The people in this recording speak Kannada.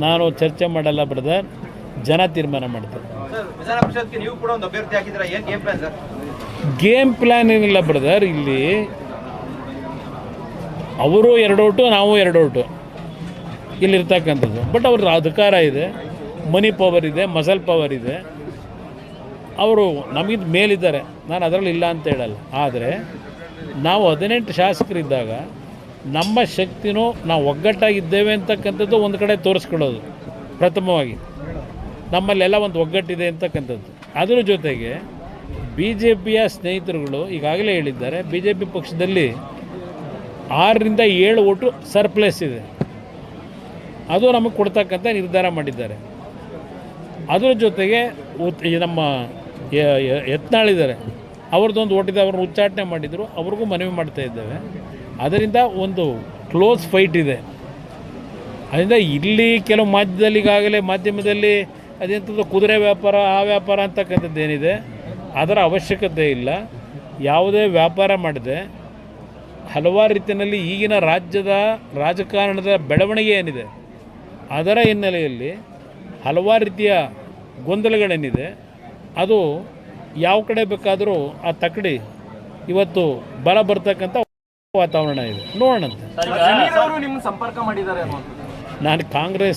ನಾನು ಚರ್ಚೆ ಮಾಡಲ್ಲ ಬ್ರದರ್, ಜನ ತೀರ್ಮಾನ ಮಾಡ್ತಾರೆ. ವಿಧಾನ ಪರಿಷತ್ಗೆ ನೀವು ಕೂಡ ಒಂದು ಅಭ್ಯರ್ಥಿ ಹಾಕಿದ್ರೆ ಏನು game plan sir? Game plan ಏನಿಲ್ಲ ಬ್ರದರ್, ಇಲ್ಲಿ ಅವರು 2 ಓಟು ನಾವು 2 ಓಟು ಇಲ್ಲಿರ್ತಕ್ಕಂಥದ್ದು. ಬಟ್ ಅವ್ರ ಅಧಿಕಾರ ಇದೆ, ಮನಿ ಪವರ್ ಇದೆ, ಮಸಲ್ ಪವರ್ ಇದೆ, ಅವರು ನಮಗಿಂತ ಮೇಲಿದ್ದಾರೆ. ನಾನು ಅದರಲ್ಲಿ ಇಲ್ಲ ಅಂತ ಹೇಳಲ್ಲ. ಆದರೆ ನಾವು 18 ಶಾಸಕರಿದ್ದಾಗ ನಮ್ಮ ಶಕ್ತಿನೂ ನಾವು ಒಗ್ಗಟ್ಟಾಗಿದ್ದೇವೆ ಅಂತಕ್ಕಂಥದ್ದು ಒಂದು ಕಡೆ ತೋರಿಸ್ಕೊಳ್ಳೋದು ಪ್ರಥಮವಾಗಿ. ನಮ್ಮಲ್ಲೆಲ್ಲ ಒಂದು ಒಗ್ಗಟ್ಟಿದೆ ಅಂತಕ್ಕಂಥದ್ದು. ಅದರ ಜೊತೆಗೆ ಬಿ ಜೆ ಪಿಯ ಸ್ನೇಹಿತರುಗಳು ಈಗಾಗಲೇ ಹೇಳಿದ್ದಾರೆ, ಬಿ ಜೆ ಪಿ ಪಕ್ಷದಲ್ಲಿ 6ರಿಂದ 7 ಓಟು ಸರ್ಪ್ಲಸ್ ಇದೆ, ಅದು ನಮಗೆ ಕೊಡ್ತಕ್ಕಂಥ ನಿರ್ಧಾರ ಮಾಡಿದ್ದಾರೆ. ಅದರ ಜೊತೆಗೆ ನಮ್ಮ ಯತ್ನಾಳಿದ್ದಾರೆ, ಅವ್ರದ್ದೊಂದು ಓಟಿದೆ, ಅವ್ರನ್ನ ಉಚ್ಚಾಟನೆ ಮಾಡಿದರು, ಅವ್ರಿಗೂ ಮನವಿ ಮಾಡ್ತಾ ಇದ್ದೇವೆ. ಅದರಿಂದ ಒಂದು ಕ್ಲೋಸ್ ಫೈಟ್ ಇದೆ. ಅದರಿಂದ ಇಲ್ಲಿ ಕೆಲವು ಮಾಧ್ಯಮದಲ್ಲಿ ಅದೆಂಥದ್ದು ಕುದುರೆ ವ್ಯಾಪಾರ, ಆ ವ್ಯಾಪಾರ ಅಂತಕ್ಕಂಥದ್ದು ಏನಿದೆ, ಅದರ ಅವಶ್ಯಕತೆ ಇಲ್ಲ. ಯಾವುದೇ ವ್ಯಾಪಾರ ಮಾಡದೆ ಹಲವಾರು ರೀತಿಯಲ್ಲಿ ಈಗಿನ ರಾಜ್ಯದ ರಾಜಕಾರಣದ ಬೆಳವಣಿಗೆ ಏನಿದೆ ಅದರ ಹಿನ್ನೆಲೆಯಲ್ಲಿ ಹಲವಾರು ರೀತಿಯ ಗೊಂದಲಗಳೇನಿದೆ ಅದು ಯಾವ ಕಡೆ ಬೇಕಾದರೂ ಆ ತಕ್ಕಡಿ ಇವತ್ತು ಬಲ ಬರ್ತಕ್ಕಂಥ ವಾತಾವರಣ ಇದೆ. ನೋಡೋಣಂತೆ. ಸಂಪರ್ಕ ಮಾಡಿದ್ದಾರೆ ನಾನು ಕಾಂಗ್ರೆಸ್